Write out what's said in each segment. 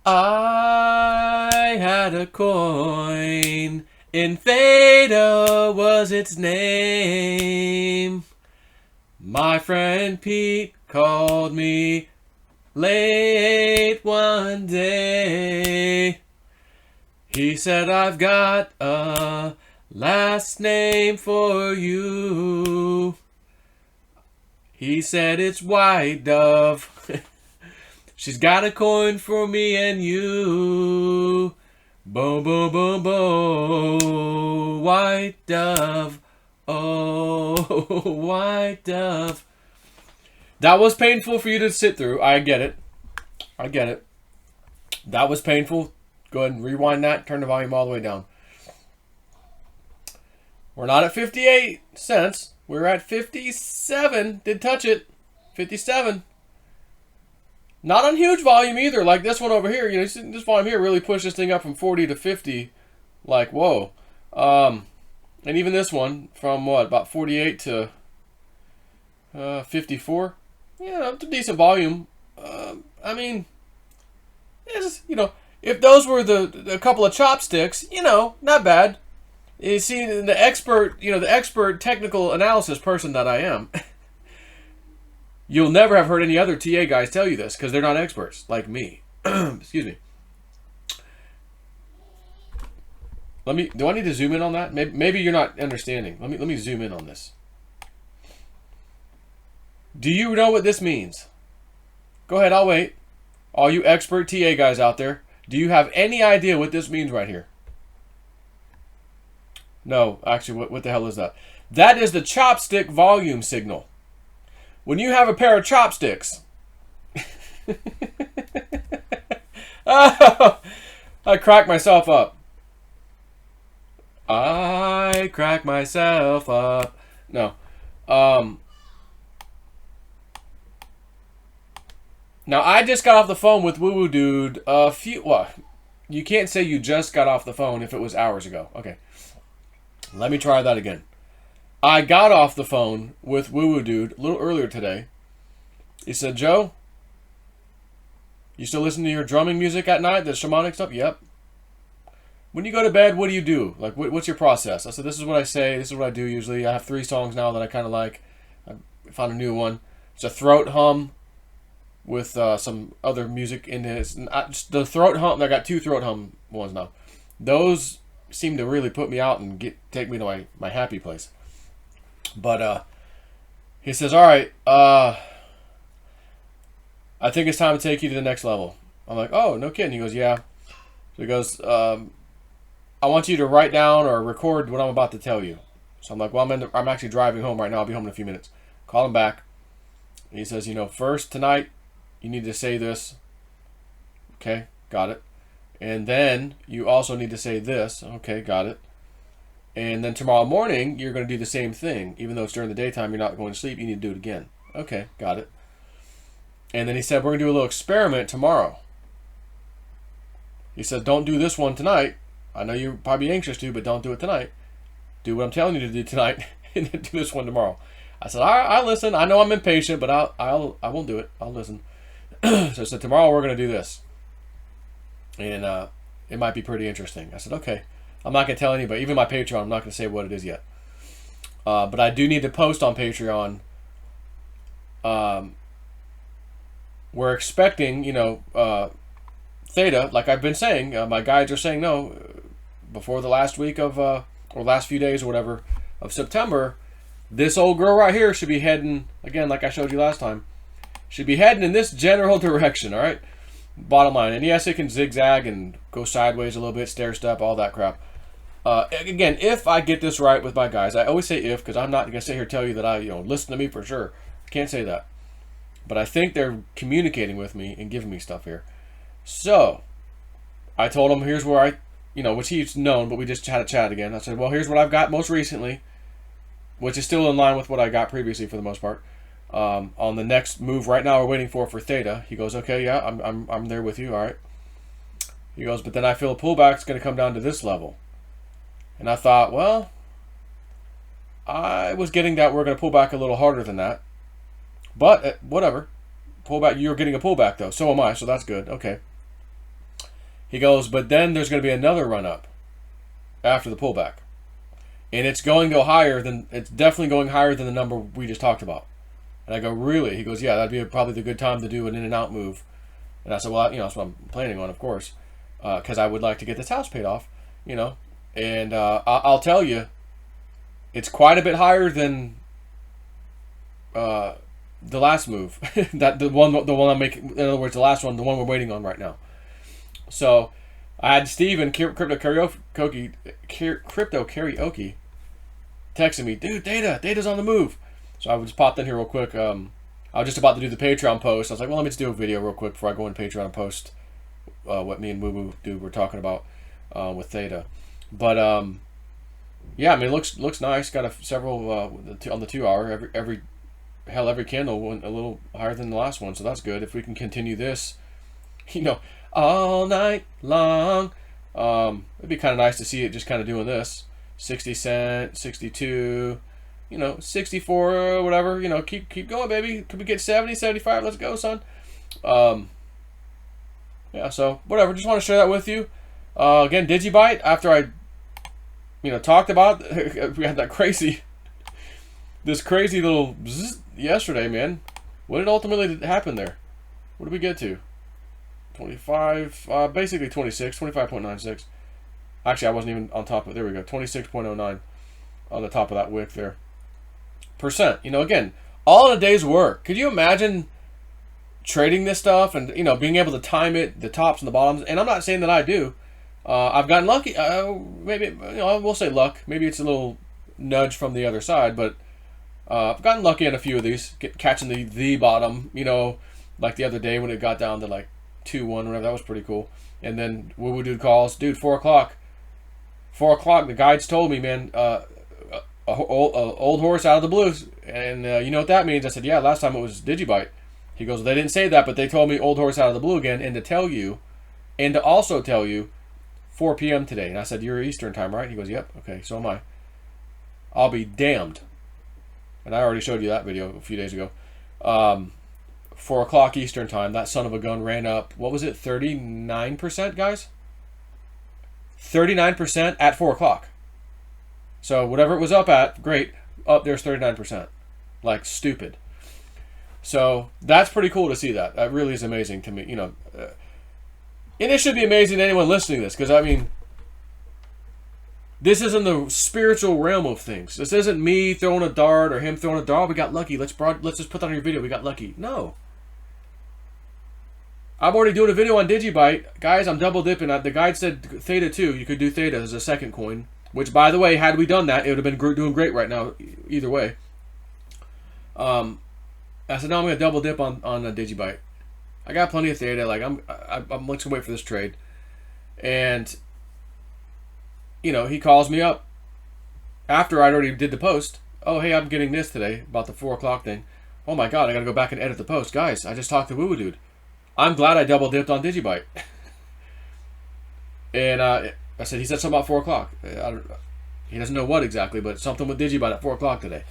I had a coin, in Theta was its name. My friend Pete called me late one day. He said, I've got a last name for you. He said, it's White Dove. She's got a coin for me and you. Boom, boom, boom, boom. White Dove. Oh, White Dove. That was painful for you to sit through. I get it. I get it. That was painful. Go ahead and rewind that. Turn the volume all the way down. We're not at 58 cents. We're at 57. Did touch it. 57. Not on huge volume either, like this one over here. You know, this volume here really pushed this thing up from 40 to 50. Like, whoa. And even this one from what, about 48 to 54. Yeah, it's a decent volume. I mean, it's, you know, if those were a couple of chopsticks, you know, not bad. You see, the expert, you know, the expert technical analysis person that I am. You'll never have heard any other TA guys tell you this because they're not experts like me. Excuse me. Do I need to zoom in on that? Maybe you're not understanding. Let me zoom in on this. Do you know what this means? Go ahead, I'll wait. All you expert TA guys out there, do you have any idea what this means right here? No, actually, what the hell is that? That is the chopstick volume signal. When you have a pair of chopsticks. Oh, I cracked myself up. I cracked myself up. No. Now, I just got off the phone with Woo Woo Dude well, you can't say you just got off the phone if it was hours ago. Okay. Let me try that again. I got off the phone with Woo Woo Dude a little earlier today. He said, Joe, you still listen to your drumming music at night, the shamanic stuff? Yep. When you go to bed, what do you do? Like, what's your process? I said, this is what I say. This is what I do usually. I have 3 songs now that I kind of like. I found a new one. It's a throat hum with some other music in it. The throat hum, I got 2 throat hum ones now. Those seem to really put me out and take me to my happy place. But he says, all right, I think it's time to take you to the next level. I'm like, oh, no kidding. He goes, yeah. So he goes, I want you to write down or record what I'm about to tell you. So I'm like, well, I'm actually driving home right now. I'll be home in a few minutes. Call him back. And he says, you know, first tonight, you need to say this. Okay, got it. And then you also need to say this. Okay, got it. And then tomorrow morning, you're going to do the same thing. Even though it's during the daytime, you're not going to sleep, you need to do it again. Okay, got it. And then he said, we're going to do a little experiment tomorrow. He said, don't do this one tonight. I know you're probably anxious to, but don't do it tonight. Do what I'm telling you to do tonight, and then do this one tomorrow. I said, I'll listen. I know I'm impatient, but I won't do it. I'll listen. So I said, tomorrow we're going to do this. And it might be pretty interesting. I said, okay. I'm not going to tell anybody, even my Patreon, I'm not going to say what it is yet. But I do need to post on Patreon. We're expecting, you know, Theta, like I've been saying, my guides are saying no, before the last week of, or last few days or whatever, of September, this old girl right here should be heading, again, like I showed you last time, should be heading in this general direction, all right? Bottom line. And yes, it can zigzag and go sideways a little bit, stair step, all that crap. Again, if I get this right with my guys, I always say if, because I'm not going to sit here and tell you that listen to me for sure. Can't say that. But I think they're communicating with me and giving me stuff here. So, I told him, here's where which he's known, but we just had a chat again. I said, well, here's what I've got most recently, which is still in line with what I got previously for the most part. On the next move right now we're waiting for Theta. He goes, okay, yeah, I'm there with you, all right. He goes, but then I feel a pullback's going to come down to this level. And I thought, well, I was getting that we're going to pull back a little harder than that. But whatever. Pullback, you're getting a pullback though. So am I, so that's good. Okay. He goes, but then there's going to be another run up after the pullback. And it's going to go higher than, it's definitely going higher than the number we just talked about. And I go, really? He goes, yeah, that'd be probably the good time to do an in and out move. And I said, well, that's what I'm planning on, of course, because I would like to get this house paid off, And I'll tell you, it's quite a bit higher than the last move. That the one I'm making. In other words, the last one, the one we're waiting on right now. So I had Steven, Crypto Karaoke, texting me, dude, Theta's on the move. So I just popped in here real quick. I was just about to do the Patreon post. I was like, well, let me just do a video real quick before I go on Patreon and post what me and Moo Moo dude were talking about with Theta. But yeah, I mean, it looks nice. Got several on the 2 hour. Every candle went a little higher than the last one, so that's good. If we can continue this, all night long, it'd be kind of nice to see it just kind of doing this. 60 cent, 62. 64 or whatever, keep going, baby. Could we get 70, 75? Let's go, son. Yeah, so whatever. Just want to share that with you. Again, Digibyte, after I, talked about it, we had that crazy little zzz yesterday, man. What did ultimately happen there? What did we get to? 25, basically 26, 25.96. Actually, I wasn't even on top of it. There we go. 26.09 on the top of that wick there. Percent. Again, all in a day's work. Could you imagine trading this stuff and, being able to time it, the tops and the bottoms? And I'm not saying that I do. I've gotten lucky. Maybe, we'll say luck. Maybe it's a little nudge from the other side, but I've gotten lucky on a few of these, catching the bottom, like the other day when it got down to like 2-1, whatever. That was pretty cool. And then Woo Dude calls, dude, 4 o'clock. 4 o'clock, the guides told me, man, old horse out of the blues. And you know what that means? I said, yeah, last time it was Digibyte. He goes, well, they didn't say that, but they told me old horse out of the blue again, and to also tell you 4 p.m. today. And I said, you're Eastern time, right? He goes, yep. Okay, so am I. I'll be damned. And I already showed you that video a few days ago. 4 o'clock Eastern time, that son of a gun ran up, what was it, 39%, guys? 39% at 4 o'clock. So whatever it was up at, great. Up there's 39%. Like stupid. So that's pretty cool to see that. That really is amazing to me. And it should be amazing to anyone listening to this. Because, I mean, this isn't the spiritual realm of things. This isn't me throwing a dart or him throwing a dart. Oh, we got lucky. Let's just put that on your video. We got lucky. No. I'm already doing a video on Digibyte. Guys, I'm double dipping. The guide said Theta too. You could do Theta as a second coin. Which, by the way, had we done that, it would have been doing great right now, either way. I said, no, I'm going to double dip on Digibyte. I got plenty of Theta. Like, I'm just going to wait for this trade. And, he calls me up after I already did the post. Oh, hey, I'm getting this today about the 4 o'clock thing. Oh, my God, I got to go back and edit the post. Guys, I just talked to Woo Dude. I'm glad I double dipped on Digibyte. And, I said, he said something about 4 o'clock. He doesn't know what exactly, but something with Digibyte at 4 o'clock today.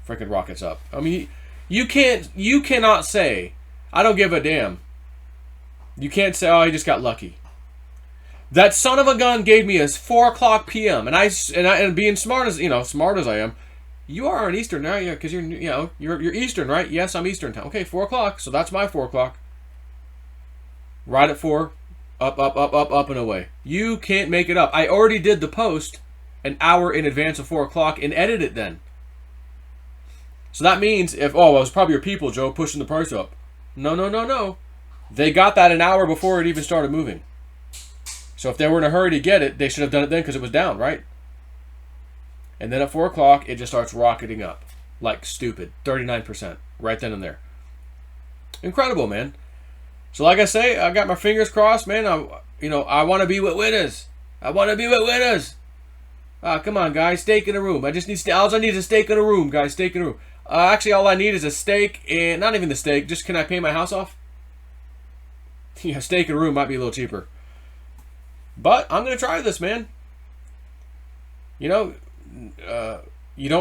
Freaking rockets up. I mean, you cannot say, I don't give a damn. You can't say, oh, he just got lucky. That son of a gun gave me a 4 o'clock p.m. And being smart as I am, you are on Eastern now, yeah, because you're Eastern, right? Yes, I'm Eastern time. Okay, 4 o'clock, so that's my 4 o'clock. Right at 4. Up and away. You can't make it up. I already did the post an hour in advance of 4 o'clock and edited it then. So that means it was probably your people, Joe, pushing the price up. No. They got that an hour before it even started moving. So if they were in a hurry to get it, they should have done it then because it was down, right? And then at 4 o'clock, it just starts rocketing up. Like stupid. 39%. Right then and there. Incredible, man. So like I say, I got my fingers crossed, man. I want to be with winners. I want to be with winners. Come on, guys. Steak in a room. All I need is a steak in a room, guys. Steak in a room. Actually, all I need is a steak and not even the steak. Just can I pay my house off? Yeah, steak in a room might be a little cheaper. But I'm going to try this, man. You don't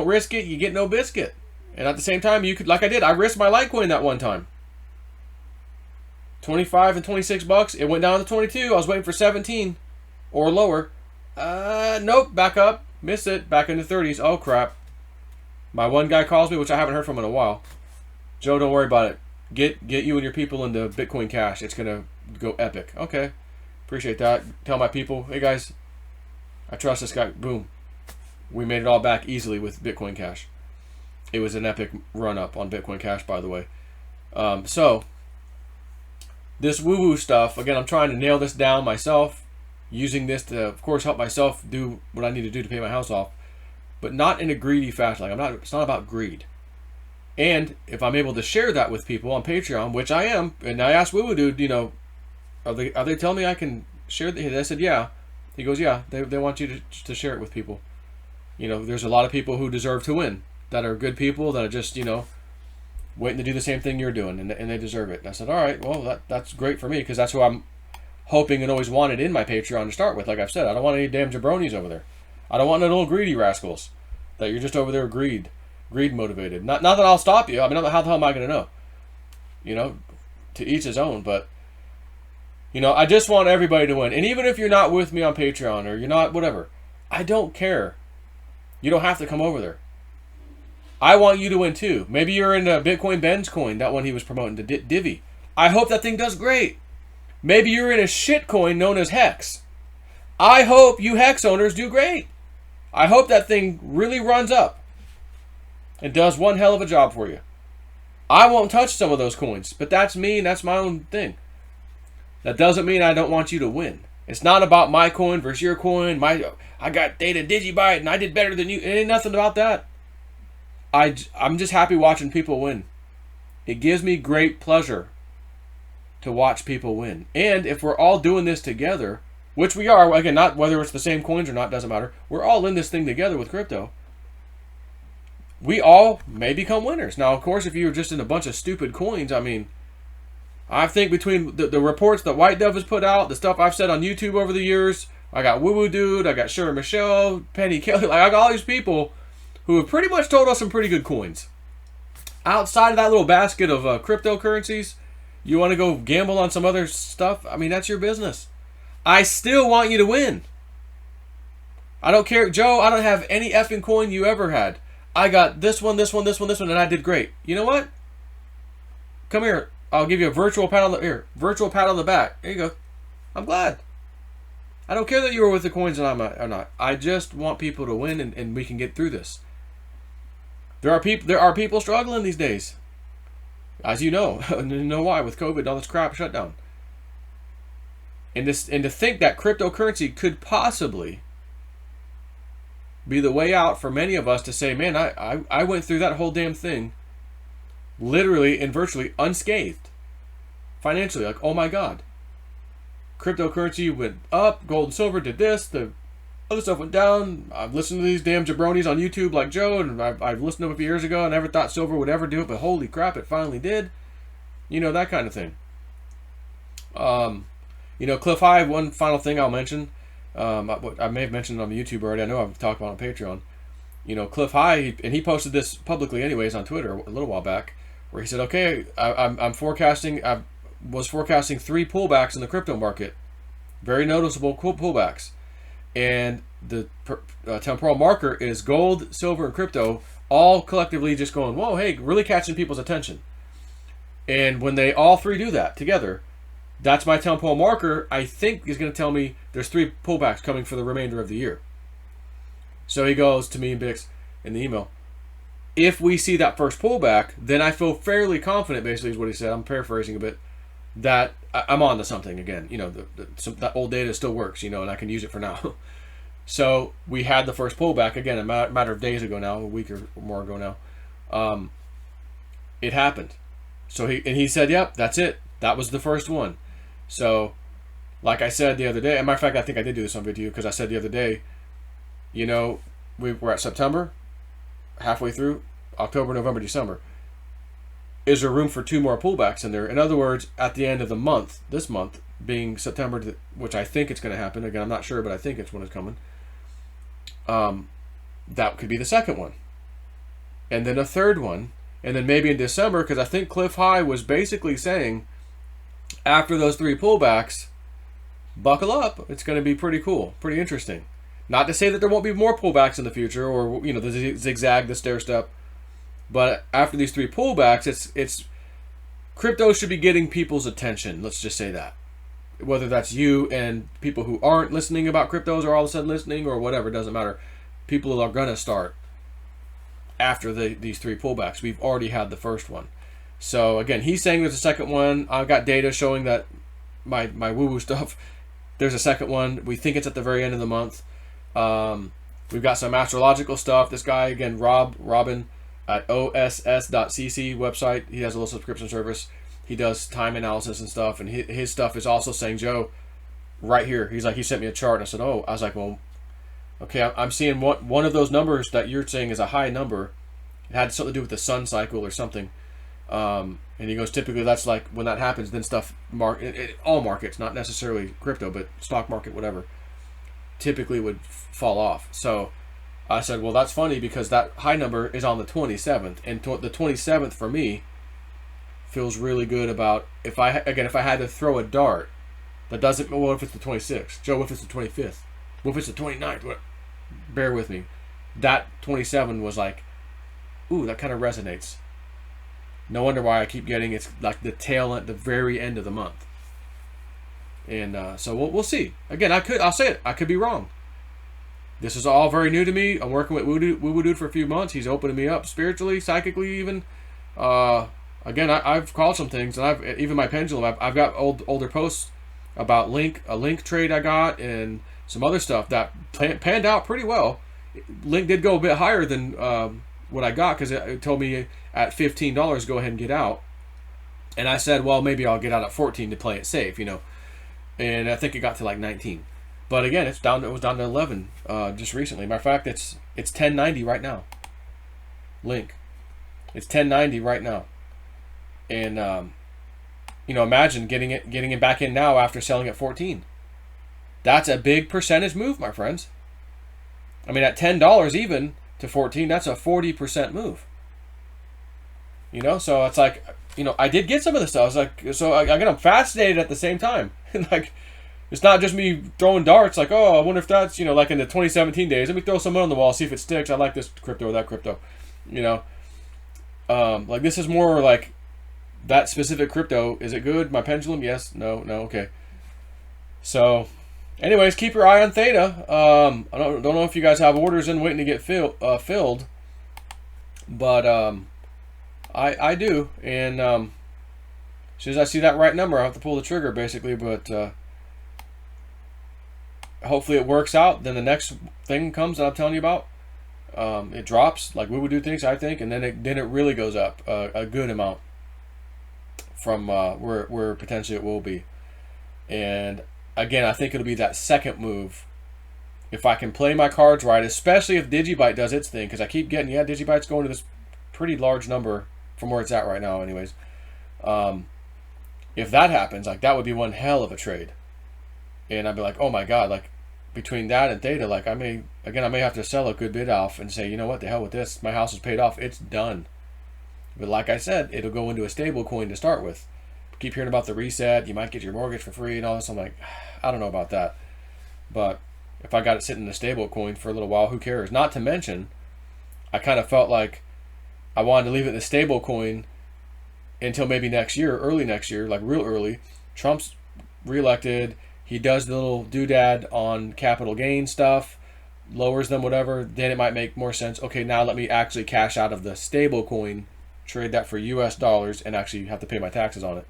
risk it, you get no biscuit. And at the same time, you could, like I did, I risked my Litecoin that one time. $25 and $26. It went down to 22. I was waiting for 17 or lower. Nope, back up. Missed it. Back in the 30s. Oh, crap. My one guy calls me, which I haven't heard from in a while. Joe, don't worry about it. Get you and your people into Bitcoin Cash. It's going to go epic. Okay. Appreciate that. Tell my people, hey, guys, I trust this guy. Boom. We made it all back easily with Bitcoin Cash. It was an epic run-up on Bitcoin Cash, by the way. So, this woo-woo stuff, again, I'm trying to nail this down myself, using this to, of course, help myself do what I need to do to pay my house off, but not in a greedy fashion. Like, it's not about greed. And if I'm able to share that with people on Patreon, which I am, and I asked Woo Woo Dude, you know, are they telling me I can share it? I said, yeah. He goes, yeah, they want you to share it with people. You know, there's a lot of people who deserve to win, that are good people, that are just, you know, waiting to do the same thing you're doing, and they deserve it. And I said, all right, well, that's great for me, because that's who I'm hoping and always wanted in my Patreon to start with. Like I've said, I don't want any damn jabronis over there. I don't want no little greedy rascals that you're just over there greed motivated. Not that I'll stop you. I mean, how the hell am I going to know? You know, to each his own. But, you know, I just want everybody to win. And even if you're not with me on Patreon, or you're not whatever, I don't care. You don't have to come over there. I want you to win too. Maybe you're in Bitcoin Ben's coin, that one he was promoting, the Divi. I hope that thing does great. Maybe you're in a shit coin known as Hex. I hope you Hex owners do great. I hope that thing really runs up and does one hell of a job for you. I won't touch some of those coins, but that's me and that's my own thing. That doesn't mean I don't want you to win. It's not about my coin versus your coin. I got Theta Digibyte and I did better than you. It ain't nothing about that. I'm just happy watching people win. It gives me great pleasure to watch people win. And if we're all doing this together, which we are, again, not whether it's the same coins or not, doesn't matter. We're all in this thing together with crypto. We all may become winners. Now, of course, if you're just in a bunch of stupid coins, I mean, I think between the reports that White Dove has put out, the stuff I've said on YouTube over the years, I got Woo Woo Dude, I got Sherry Michelle, Penny Kelly, like I got all these people who have pretty much told us some pretty good coins. Outside of that little basket of cryptocurrencies, you want to go gamble on some other stuff? I mean, that's your business. I still want you to win. I don't care. Joe, I don't have any effing coin you ever had. I got this one, this one, this one, this one, and I did great. You know what? Come here. I'll give you a virtual pat on the back. There you go. I'm glad. I don't care that you were with the coins and I'm not. I just want people to win and we can get through this. There are people struggling these days. As you know. You know why? With COVID and all this crap shut down. And to think that cryptocurrency could possibly be the way out for many of us to say, man, I went through that whole damn thing literally and virtually unscathed. Financially, like, oh my God. Cryptocurrency went up, gold and silver did this, the other stuff went down. I've listened to these damn jabronis on YouTube like Joe, and I've listened to them a few years ago. I never thought silver would ever do it, but holy crap, it finally did. You know, that kind of thing. You know, Cliff High, one final thing I'll mention. I may have mentioned it on YouTube already. I know I've talked about it on Patreon. You know, Cliff High, and he posted this publicly anyways on Twitter a little while back, where he said, okay, I was forecasting 3 pullbacks in the crypto market. Very noticeable pullbacks. And the temporal marker is gold, silver, and crypto, all collectively just going, whoa, hey, really catching people's attention. And when they all 3 do that together, that's my temporal marker, I think, is going to tell me there's 3 pullbacks coming for the remainder of the year. So he goes to me and Bix in the email, if we see that first pullback, then I feel fairly confident, basically is what he said, I'm paraphrasing a bit, that I'm on to something again. You know, that old data still works, you know, and I can use it for now. So we had the first pullback, again, a matter of days ago now, a week or more ago now. It happened. So he said, yep, that's it. That was the first one. So, like I said the other day, as a matter of fact, I think I did do this on video, because I said the other day, you know, we're at September, halfway through, October, November, December. Is there room for 2 more pullbacks in there? In other words, at the end of the month, this month, being September, which I think it's going to happen. Again, I'm not sure, but I think it's when it's coming. That could be the second one. And then a third one. And then maybe in December, because I think Cliff High was basically saying, after those 3 pullbacks, buckle up. It's going to be pretty cool, pretty interesting. Not to say that there won't be more pullbacks in the future, or the zigzag, the stair step. But after these 3 pullbacks, it's crypto should be getting people's attention. Let's just say that. Whether that's you and people who aren't listening about cryptos are all of a sudden listening, or whatever, doesn't matter. People are going to start after these 3 pullbacks. We've already had the first one. So again, he's saying there's a second one. I've got data showing that my woo-woo stuff, there's a second one. We think it's at the very end of the month. We've got some astrological stuff. This guy, again, Robin at oss.cc website, he has a little subscription service. He does time analysis and stuff, and his stuff is also saying, Joe, right here, he's like, he sent me a chart, and I said, oh, I was like, well, okay, I'm seeing one of those numbers that you're saying is a high number. It had something to do with the sun cycle or something. And he goes, typically that's like when that happens, then stuff, all markets, not necessarily crypto, but stock market, whatever, typically would fall off. So I said, well, that's funny because that high number is on the 27th, and the 27th for me feels really good about if I had to throw a dart, that doesn't, what if it's the 26th? Joe, what if it's the 25th? What if it's the 29th? What? Bear with me. That 27 was like, ooh, that kind of resonates. No wonder why I keep getting, it's like the tail at the very end of the month. And so we'll see. Again, I'll say it, I could be wrong. This is all very new to me. I'm working with Woo Dude for a few months. He's opening me up spiritually, psychically even. Again, I've called some things, and even my pendulum, I've got older posts about a link trade I got, and some other stuff that panned out pretty well. Link did go a bit higher than what I got, because it told me at $15 go ahead and get out, and I said, well, maybe I'll get out at 14 to play it safe, and I think it got to like 19. But again, it was down to 11 just recently. Matter of fact, it's 1090 right now. Link, it's 1090 right now, and imagine getting it back in now after selling at 14. That's a big percentage move, my friends. I mean, at $10 even to 14, that's a 40% move. So it's like, I did get some of this stuff. I was like, so again, I'm fascinated at the same time. Like, it's not just me throwing darts. Like, oh, I wonder if that's, like in the 2017 days, let me throw some on the wall, see if it sticks. I like this crypto or that crypto. Like, this is more like that specific crypto. Is it good? My pendulum? Yes. No. Okay. So, anyways, keep your eye on Theta. I don't know if you guys have orders in waiting to get filled, but I do, and as soon as I see that right number, I have to pull the trigger, basically. But hopefully it works out. Then the next thing comes that I'm telling you about. It drops like we would do things, I think, and then it really goes up a good amount from where potentially it will be. And again, I think it'll be that second move if I can play my cards right, especially if Digibyte does its thing, because I keep getting, Digibyte's going to this pretty large number from where it's at right now anyways. If that happens, like, that would be one hell of a trade. And I'd be like, oh my God, like, between that and Theta, like, I may have to sell a good bit off and say, you know what, the hell with this, my house is paid off, it's done. But like I said, it'll go into a stable coin to start with. Keep hearing about the reset, you might get your mortgage for free and all this. I'm like, I don't know about that. But if I got it sitting in a stable coin for a little while, who cares? Not to mention, I kind of felt like I wanted to leave it in the stable coin until maybe next year, early next year, like real early. Trump's reelected. He does the little doodad on capital gain stuff, lowers them, whatever. Then it might make more sense. Okay, now let me actually cash out of the stable coin, trade that for US dollars, and actually have to pay my taxes on it.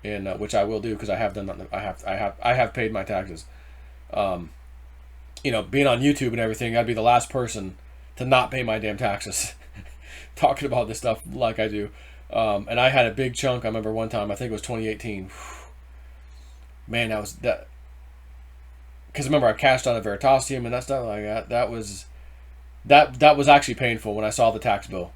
And which I will do, because I have done that. I have paid my taxes. Being on YouTube and everything, I'd be the last person to not pay my damn taxes. Talking about this stuff like I do. And I had a big chunk. I remember one time, I think it was 2018. Man, that because remember I cashed out of Veritasium and that stuff like that. That was actually painful when I saw the tax bill.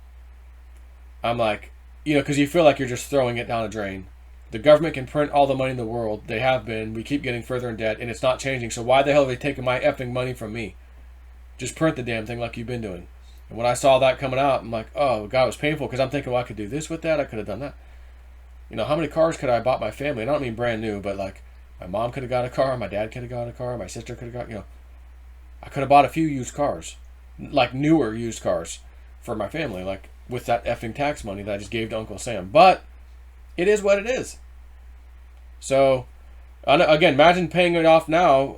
I'm like, because you feel like you're just throwing it down a drain. The government can print all the money in the world. They have been. We keep getting further in debt, and it's not changing. So why the hell are they taking my effing money from me? Just print the damn thing like you've been doing. And when I saw that coming out, I'm like, oh, God, it was painful, because I'm thinking, well, I could do this with that. I could have done that. How many cars could I have bought my family? And I don't mean brand new, but like my mom could have got a car, my dad could have got a car, my sister could have got, I could have bought a few used cars, like newer used cars for my family, like with that effing tax money that I just gave to Uncle Sam. But it is what it is. So, again, imagine paying it off now,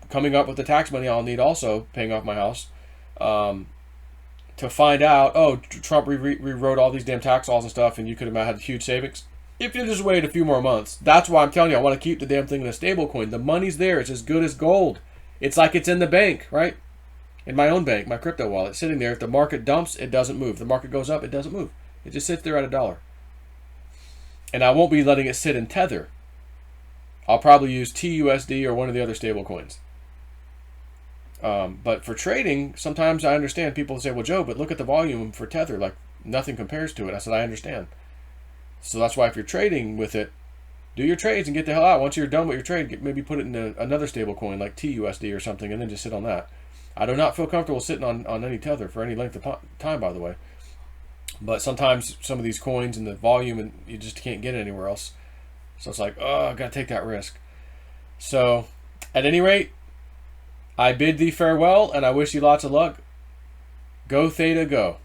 coming up with the tax money I'll need also, paying off my house, to find out, oh, Trump rewrote all these damn tax laws and stuff, and you could have had huge savings. If you just wait a few more months. That's why I'm telling you, I want to keep the damn thing in a stable coin. The money's there. It's as good as gold. It's like it's in the bank, right? In my own bank, my crypto wallet. It's sitting there. If the market dumps, it doesn't move. If the market goes up, it doesn't move. It just sits there at $1. And I won't be letting it sit in Tether. I'll probably use TUSD or one of the other stable coins. But for trading, sometimes I understand people say, well, Joe, but look at the volume for Tether. Like, nothing compares to it. I said, I understand. So that's why if you're trading with it, do your trades and get the hell out. Once you're done with your trade, maybe put it in another stable coin like TUSD or something, and then just sit on that. I do not feel comfortable sitting on any Tether for any length of time, by the way. But sometimes some of these coins and the volume, and you just can't get it anywhere else. So it's like, oh, I got to take that risk. So, at any rate, I bid thee farewell, and I wish you lots of luck. Go Theta, go.